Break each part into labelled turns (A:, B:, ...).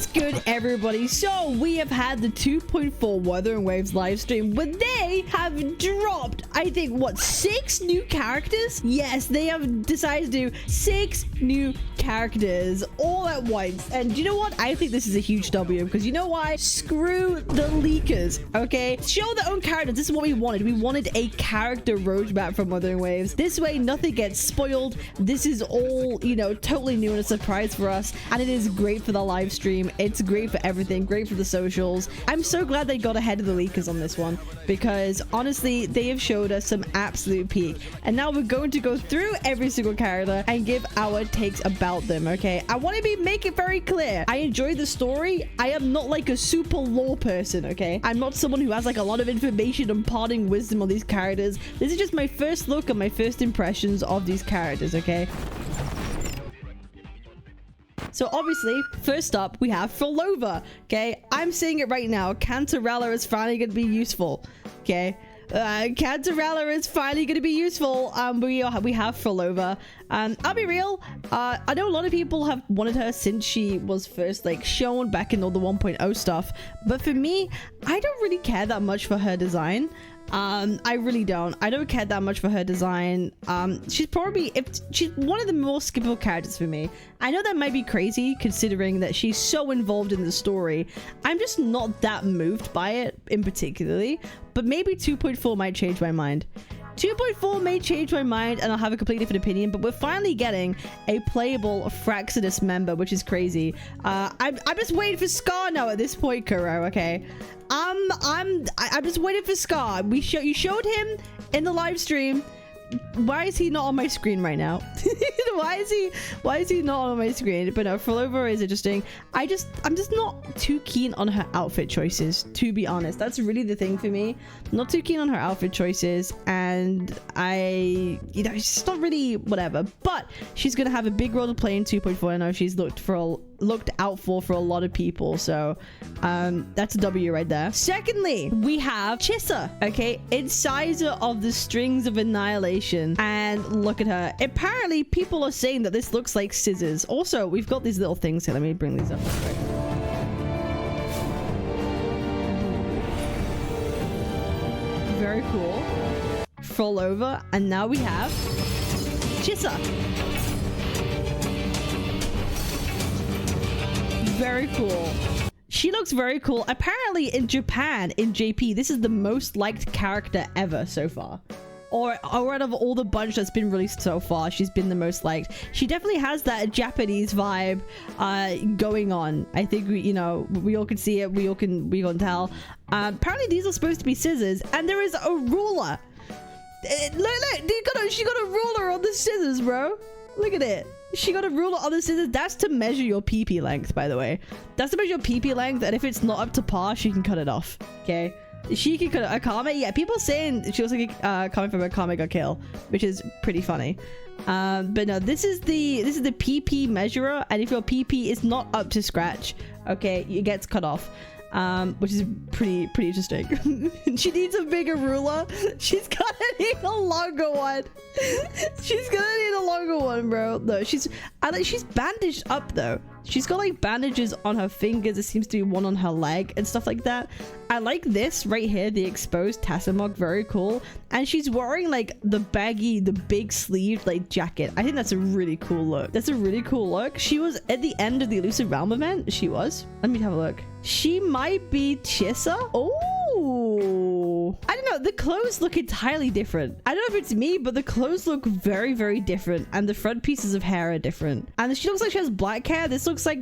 A: What's good, everybody? So we have had the 2.4 Wuthering Waves live stream, but they have dropped, I think, what, 6 new characters? Yes, they have decided to do 6 new characters all at once. And you know what? I think this is a huge W, because you know why? Screw the leakers, okay? Show their own characters. This is what we wanted. We wanted a character roadmap from Wuthering Waves. This way, nothing gets spoiled. This is all, you know, totally new and a surprise for us. And it is great for the live stream. It's great for everything. Great for the socials. I'm so glad they got ahead of the leakers on this one, because honestly, they have showed us some absolute peak. And now we're going to go through every single character and give our takes about them, okay? I want to make it very clear. I enjoy the story. I am not like a super lore person, okay? I'm not someone who has like a lot of information and parting wisdom on these characters. This is just my first look and my first impressions of these characters, okay? So obviously, first up, we have Fova, okay? I'm saying it right now. Cantarella is finally going to be useful, okay? Cantarella is finally going to be useful. We have Fova. I'll be real. I know a lot of people have wanted her since she was first like shown back in all the 1.0 stuff. But for me, I don't really care that much for her design. I really don't. I don't care that much for her design. She's probably, if she's one of the more skippable characters for me. I know that might be crazy considering that she's so involved in the story. I'm just not that moved by it in particularly, but maybe 2.4 might change my mind. 2.4 may change my mind and I'll have a completely different opinion, but we're finally getting a playable Fraxidus member, which is crazy. I'm just waiting for Scar now at this point, Kuro, okay? I'm just waiting for Scar. You showed him in the live stream. Why is he not on my screen right now? why is he not on my screen? But no, Fova is interesting. I'm just not too keen on her outfit choices, to be honest. That's really the thing for me. Not too keen on her outfit choices, and you know, it's just not really whatever. But she's gonna have a big role to play in 2.4. I know she's looked out for a lot of people, so that's a W right there. Secondly, we have Chisa, okay, incisor of the strings of annihilation, and look at her. Apparently people are saying that this looks like scissors. Also, we've got these little things here. Let me bring these up real quick. Very cool. Fova, and now we have Chisa. Very cool. She looks very cool. Apparently in Japan, in JP, this is the most liked character ever so far. Or out of all the bunch that's been released so far, she's been the most liked. She definitely has that Japanese vibe going on. I think we all can see it. We all can tell. Apparently these are supposed to be scissors, and there is a ruler. Look, she got a ruler on the scissors, bro. Look at it. She got a ruler on the scissors. That's to measure your PP length, by the way. That's to measure your PP length, and if it's not up to par, she can cut it off. Okay? She can cut it. Akame, yeah, people saying she looks like coming from Akame got killed, which is pretty funny. But no, this is the PP measurer, and if your PP is not up to scratch, okay, it gets cut off. Which is pretty interesting. She needs a bigger ruler. She's gonna need a longer one. She's gonna need a longer one, bro. No, she's bandaged up though. She's got like bandages on her fingers. There seems to be one on her leg and stuff like that. I like this right here, the exposed Tassamog, very cool. And she's wearing like the big sleeved like jacket. I think that's a really cool look. That's a really cool look. She was at the end of the Elusive Realm event. She was. Let me have a look. She might be Chisa. Oh, I don't know. The clothes look entirely different. I don't know if it's me, but the clothes look very, very different. And the front pieces of hair are different. And she looks like she has black hair. This looks like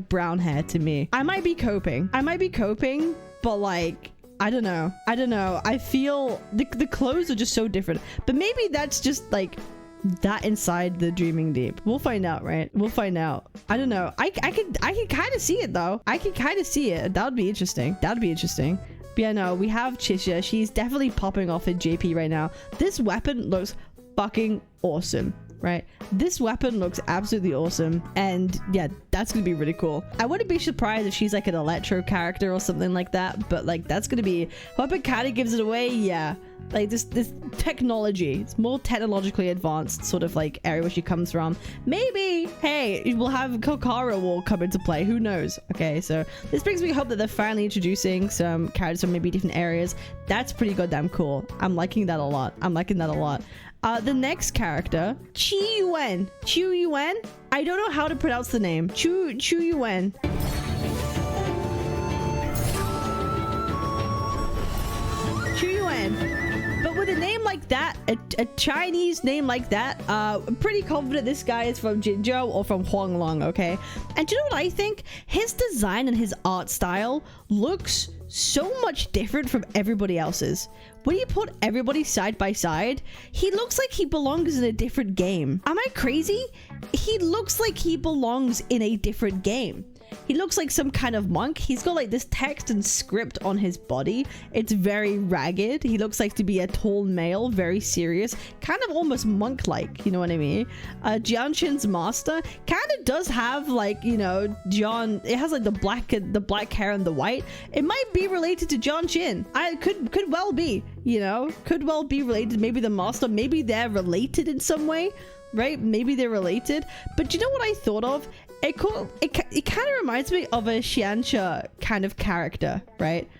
A: brown hair to me. I might be coping. But like, I don't know. I feel the clothes are just so different. But maybe that's just like that inside the Dreaming Deep. We'll find out, right? We'll find out. I don't know. I can kind of see it though. I can kind of see it. That would be interesting. But yeah, no, we have Chisa. She's definitely popping off in JP right now. This weapon looks fucking awesome. right? This weapon looks absolutely awesome, and yeah, that's gonna be really cool. I wouldn't be surprised if she's like an electro character or something like that, but like that's gonna be, weapon kind of gives it away. Yeah, like this technology, it's more technologically advanced sort of like area where she comes from. Maybe, hey, we'll have Kokara will come into play, who knows? Okay, so this brings me hope that they're finally introducing some characters from maybe different areas. That's pretty goddamn cool. I'm liking that a lot. I'm liking that a lot. The next character, Chiuen. Chiuen? I don't know how to pronounce the name. Chiuen. Chiuen. But with a name like that, a Chinese name like that, I'm pretty confident this guy is from Jinzhou or from Huanglong, okay? And do you know what I think? His design and his art style looks so much different from everybody else's. When you put everybody side by side, he looks like he belongs in a different game. Am I crazy? He looks like he belongs in a different game. He looks like some kind of monk. He's got like this text and script on his body. It's very ragged. He looks like to be a tall male, very serious, kind of almost monk-like, you know what I mean? Jianshin's master kind of does have like, you know, John, it has like the black hair and the white. It might be related to Jianshin. Could well be, you know, could well be related. Maybe the master, maybe they're related in some way, right? Maybe they're related. But you know what I thought of? It kind of reminds me of a Xianxia kind of character, right?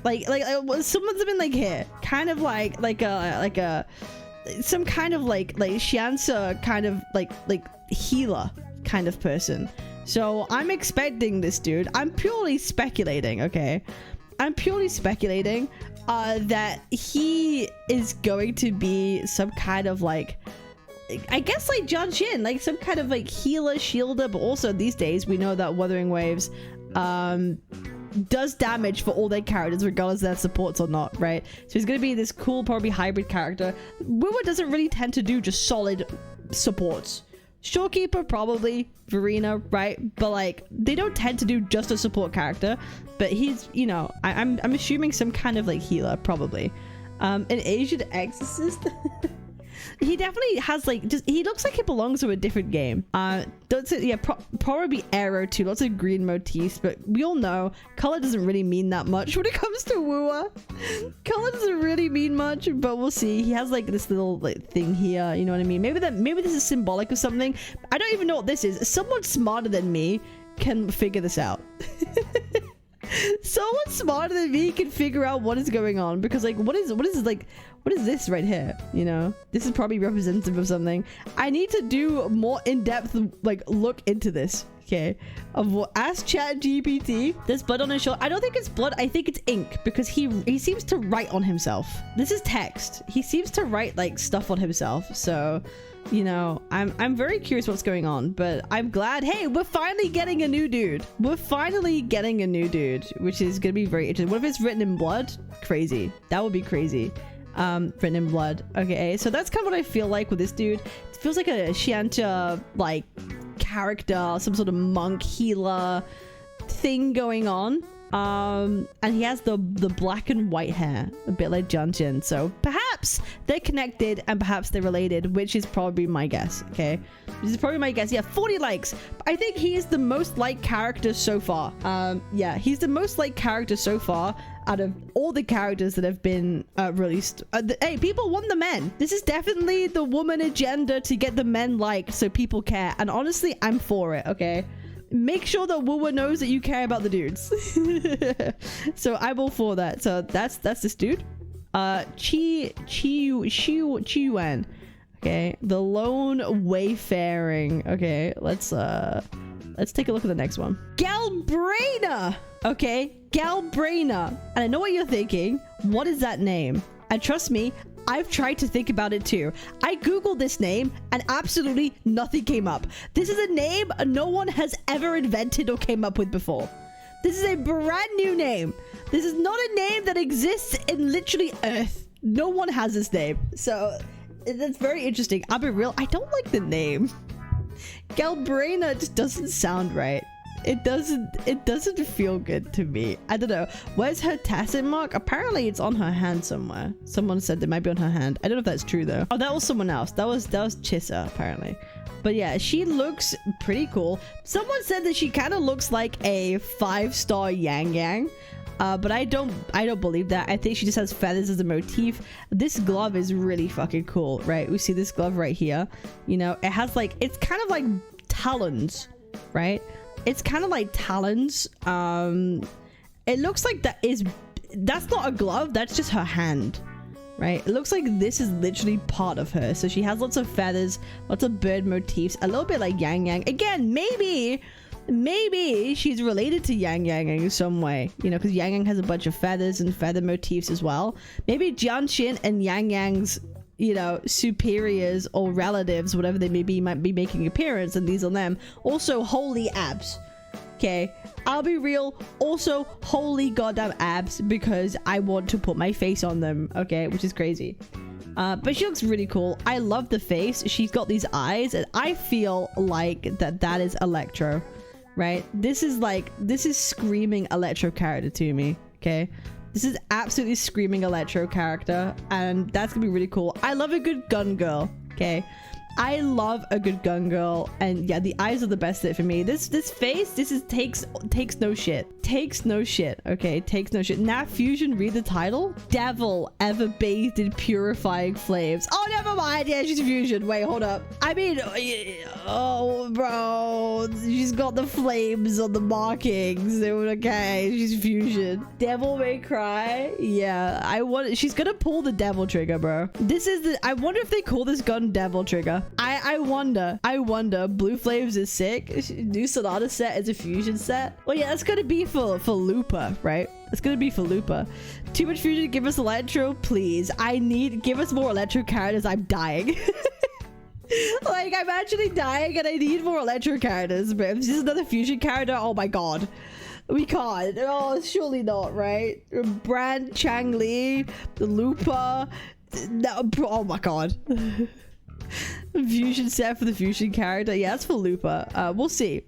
A: Like someone's been like here, kind of like some kind of like Xianxia kind of like healer kind of person. So I'm expecting this dude. I'm purely speculating, okay? I'm purely speculating that he is going to be some kind of like, I guess like Jianshin, like some kind of like healer, shielder, but also these days we know that Wuthering Waves does damage for all their characters regardless of their supports or not, right? So he's gonna be this cool, probably hybrid character. Wuwa doesn't really tend to do just solid supports. Shorekeeper, probably, Verena, right? But like they don't tend to do just a support character, but he's, you know, I'm assuming some kind of like healer, probably. An Asian exorcist. He definitely has like, just he looks like he belongs to a different game. Don't say, yeah, probably Arrow too. Lots of green motifs, but we all know color doesn't really mean that much when it comes to Wuwa. Color doesn't really mean much, but we'll see. He has like this little like thing here, you know what I mean? Maybe this is symbolic of something. I don't even know what this is. Someone smarter than me can figure this out. Someone smarter than me can figure out what is going on, because like what is this right here? You know, this is probably representative of something. I need to do more in-depth like look into this, okay? Of what, ask ChatGPT. There's blood on his shoulder. I don't think it's blood, I think it's ink, because he seems to write on himself. This is text. He seems to write like stuff on himself, so you know, I'm very curious what's going on, but I'm glad. Hey, we're finally getting a new dude. We're finally getting a new dude, which is gonna be very interesting. What if it's written in blood? Crazy. That would be crazy. Written in blood. Okay, so that's kind of what I feel like with this dude. It feels like a Xianxia like character, some sort of monk healer thing going on. And he has the black and white hair, a bit like Jianshin, so perhaps they're connected and perhaps they're related, which is probably my guess. Okay, this is probably my guess. Yeah, 40 likes. I think he is the most liked character so far. Yeah, he's the most liked character so far out of all the characters that have been released. Hey, people want the men. This is definitely the woman agenda to get the men liked so people care, and honestly I'm for it. Okay, make sure that Wuwa knows that you care about the dudes. So I'm all for that. So that's this dude. Chiuen. Okay, the lone wayfaring. Okay, let's take a look at the next one. Galbra. Okay, Galbra. And I know what you're thinking. What is that name? And trust me, I've tried to think about it too. I googled this name and absolutely nothing came up. This is a name no one has ever invented or came up with before. This is a brand new name. This is not a name that exists in literally Earth. No one has this name. So that's very interesting. I'll be real, I don't like the name. Galbra just doesn't sound right. it doesn't feel good to me. I don't know. Where's her tacit mark? Apparently it's on her hand somewhere. Someone said it might be on her hand. I don't know if that's true though. Oh, that was someone else. That was Chisa apparently. But yeah, she looks pretty cool. Someone said that she kind of looks like a 5-star Yang Yang. But I don't believe that. I think she just has feathers as a motif. This glove is really fucking cool, right? We see this glove right here. You know, it has like, it's kind of like talons, right? It's kind of like talons. It looks like that's not a glove, that's just her hand, right? It looks like this is literally part of her. So she has lots of feathers, lots of bird motifs, a little bit like Yang Yang. Again, maybe she's related to Yang Yang in some way, you know, because Yang Yang has a bunch of feathers and feather motifs as well. Maybe Jianxin and Yang Yang's, you know, superiors or relatives, whatever they may be, might be making an appearance, and these are them. Also, holy abs. Okay, I'll be real. Also, holy goddamn abs, because I want to put my face on them. Okay, which is crazy. But she looks really cool. I love the face. She's got these eyes, and I feel like that is Electro. Right, this is screaming Electro character to me. Okay, this is absolutely screaming Electro character, and that's gonna be really cool. I love a good gun girl. Okay, I love a good gun girl, and yeah, the eyes are the best fit for me. This face, takes no shit. Takes no shit. Okay, takes no shit. Nat Fusion, read the title. Devil ever bathed in purifying flames. Oh, never mind. Yeah, she's Fusion. Wait, hold up. I mean, oh, bro, she's got the flames on the markings. Okay, she's Fusion. Devil May Cry. Yeah, she's gonna pull the devil trigger, bro. I wonder if they call this gun devil trigger. I wonder. Blue Flames is sick. New Sonata set is a Fusion set. Well, yeah, that's gonna be for Lupa, right? It's gonna be for Lupa. Too much Fusion, give us Electro, please. Give us more Electro characters. I'm dying. Like, I'm actually dying, and I need more Electro characters. But if this is another Fusion character, oh my god. We can't. Oh, surely not, right? Brand, Changli, Lupa. No, oh my god. Fusion set for the Fusion character. Yeah, that's for Lupa. We'll see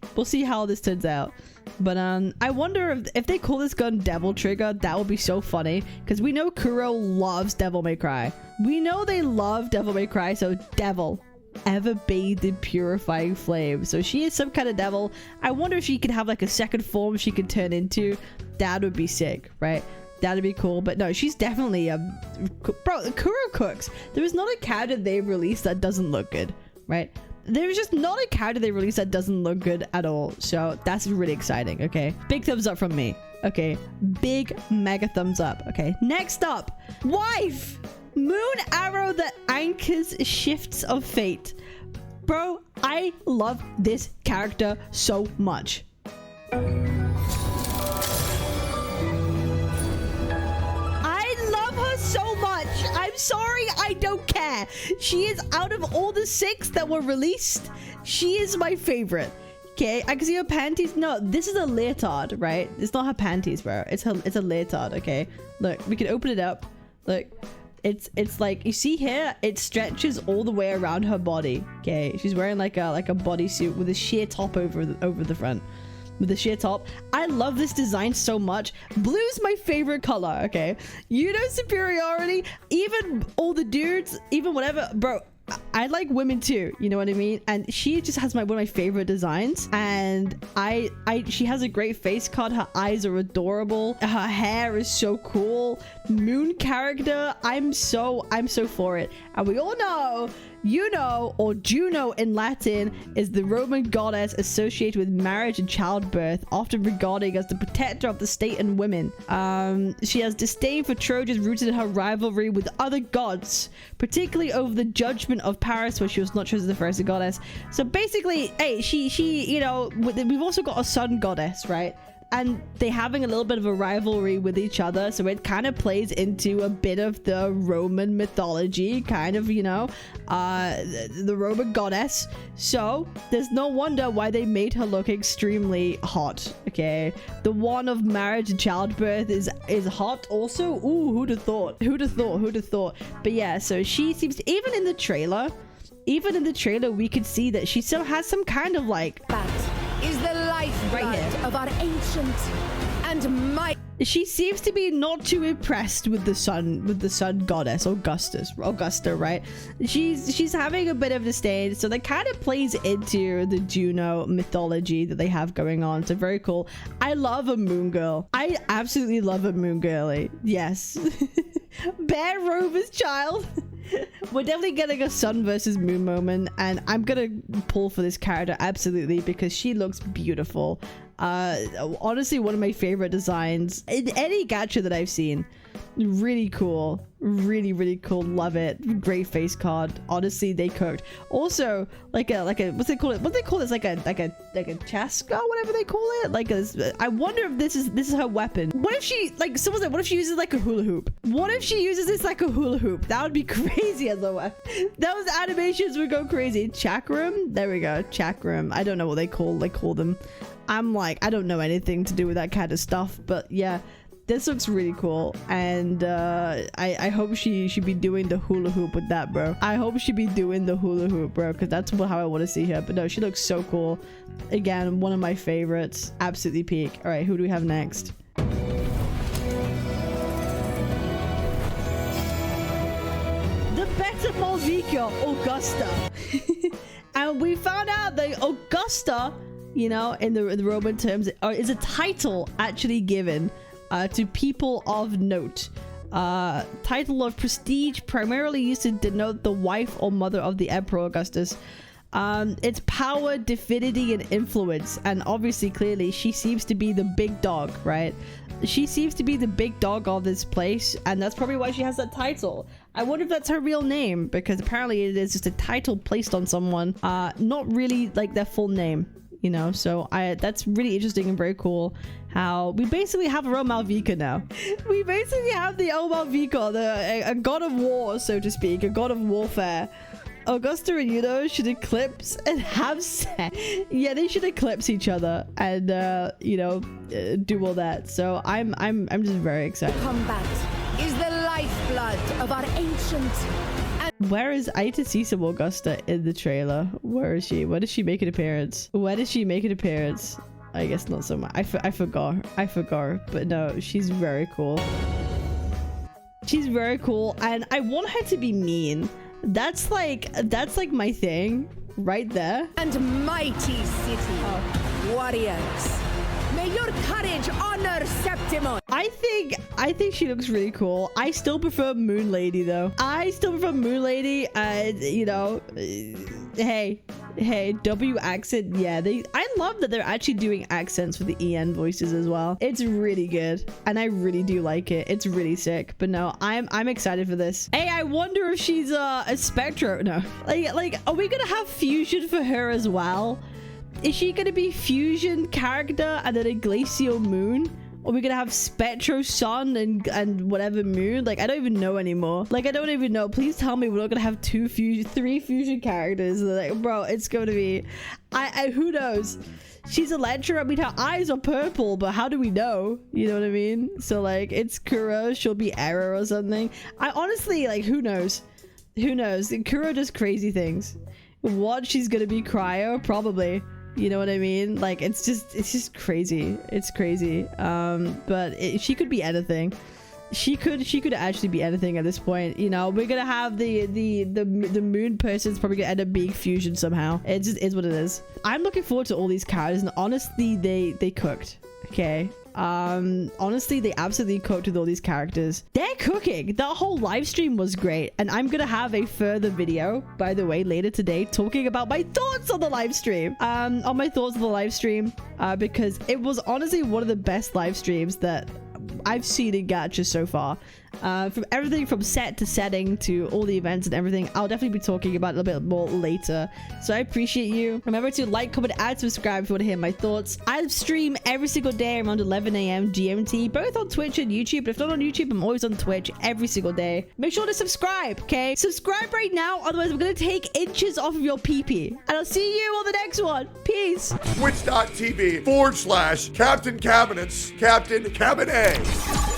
A: how this turns out. But I wonder if they call this gun Devil Trigger. That would be so funny, because we know Kuro loves Devil May Cry. We know they love Devil May Cry. So devil ever bathed in purifying flame. So she is some kind of devil. I wonder if she could have like a second form she could turn into. That would be sick, right? That'd be cool. But no, she's definitely bro, Kuro cooks. There is not a character they've released that doesn't look good, right? There's just not a character they released that doesn't look good at all. So that's really exciting. Okay, big thumbs up from me. Okay, big mega thumbs up. Okay, next up, wife, moon arrow that anchors shifts of fate. Bro, I love this character so much. So much. I'm sorry, I don't care. She is, out of all the 6 that were released, she is my favorite. Okay, I can see her panties. No, this is a leotard, right? It's not her panties, bro. It's a leotard. Okay, look, we can open it up. Look, it's like, you see here, it stretches all the way around her body. Okay, she's wearing like a bodysuit with a sheer top over the front. With a sheer top. I love this design so much. Blue's my favorite color. Okay, you know, superiority. Even all the dudes, even whatever, bro. I like women too, you know what I mean? And she just has one of my favorite designs, and she has a great face card. Her eyes are adorable. Her hair is so cool. Moon character, I'm so for it. And we all know Juno, or Juno in Latin, is the Roman goddess associated with marriage and childbirth, often regarded as the protector of the state and women. She has disdain for Trojans, rooted in her rivalry with other gods, particularly over the judgment of Paris, where she was not chosen the first goddess. So basically, hey, she you know, we've also got a sun goddess, right? And they having a little bit of a rivalry with each other, so it kind of plays into a bit of the Roman mythology, kind of, you know, the Roman goddess. So there's no wonder why they made her look extremely hot. Okay, the one of marriage and childbirth is hot also. Ooh, who'd have thought? But yeah, so she seems to, even in the trailer we could see that she still has some kind of like,
B: that is the life right here. of our ancient and mighty.
A: She seems to be not too impressed with the sun goddess, Augusta, right? She's having a bit of disdain, so that kind of plays into the Juno mythology that they have going on. So very cool. I love a moon girl. I absolutely love a moon girly. Yes. Bear Rover's child. We're definitely getting a sun versus moon moment, and I'm gonna pull for this character absolutely because she looks beautiful. Honestly, one of my favorite designs in any gacha that I've seen. Really cool. Really cool. Love it. Great face card. Honestly, they cooked. Also, like a what's they call it? What they call this? Like a chaska, whatever they call it. Like I wonder if this is her weapon. What if she someone said, what if she uses like a hula hoop? What if she uses this like a hula hoop? That would be crazy as a weapon. Those animations would go crazy. Chakram. There we go. Chakram. I don't know what they call them. I'm like, I don't know anything to do with that kind of stuff, but yeah, this looks really cool, and I hope she should be doing the hula hoop with that, bro. I hope she be doing the hula hoop, bro, because that's how I want to see her. But no, she looks so cool. Again, one of my favorites. Absolutely peak. All right, who do we have next? The better Malvika, Augusta. And we found out that Augusta, you know, in the Roman terms, is a title actually given to people of note. Title of prestige, primarily used to denote the wife or mother of the Emperor Augustus. It's power, divinity, and influence. And obviously, clearly, she seems to be the big dog, right? She seems to be the big dog of this place, and that's probably why she has that title. I wonder if that's her real name, because apparently it is just a title placed on someone, not really like their full name. You know, so that's really interesting and very cool how we basically have our own Malvika now. We basically have the old Malvika, a god of war, so to speak, a god of warfare. Augusta and Juno should eclipse and have sex. Yeah, they should eclipse each other and you know, do all that. So I'm just very excited.
B: Combat is the lifeblood of our ancient.
A: Where is I need to see some Augusta in the trailer? Where is she? Where does she make an appearance? Where does she make an appearance? I guess not so much. I forgot. But no, she's very cool. She's very cool, and I want her to be mean. That's like my thing right there.
B: And mighty city warriors. May your courage honor Septimon.
A: I think she looks really cool. I still prefer Moon Lady though. You know, hey, W accent. Yeah, I love that they're actually doing accents for the EN voices as well. It's really good, and I really do like it. It's really sick. But no, I'm excited for this. Hey, I wonder if she's a Spectro. No, like, are we gonna have fusion for her as well? Is she gonna be fusion character and then a glacial moon? Or are we gonna have Spectro Sun and whatever moon? Like, I don't even know anymore. Like, I don't even know. Please tell me we're not gonna have three fusion characters. Like, bro, it's gonna be... who knows? She's Electra. I mean, her eyes are purple, but how do we know? You know what I mean? So, like, it's Kuro. She'll be Error or something. I honestly, like, who knows? Who knows? Kuro does crazy things. What? She's gonna be Cryo? Probably. You know what I mean? Like, it's just crazy. It's crazy. But she could be anything. She could actually be anything at this point. You know, we're gonna have the moon person's probably gonna end up being fusion somehow. It just is what it is. I'm looking forward to all these characters, and honestly, they cooked. Okay. Honestly, they absolutely cooked with all these characters. They're cooking. The whole live stream was great, and I'm gonna have a further video, by the way, later today, talking about my thoughts on the live stream. Because it was honestly one of the best live streams that I've seen in gacha so far. From everything from set to setting to all the events and everything. I'll definitely be talking about it a little bit more later. So I appreciate you. Remember to like, comment, and subscribe if you want to hear my thoughts. I stream every single day around 11 a.m. GMT, both on Twitch and YouTube. But if not on YouTube, I'm always on Twitch every single day. Make sure to subscribe, okay? Subscribe right now, otherwise I'm gonna take inches off of your pee-pee. And I'll see you on the next one. Peace.
C: Twitch.tv/Captain Cabinetz, Captain Cabinetz.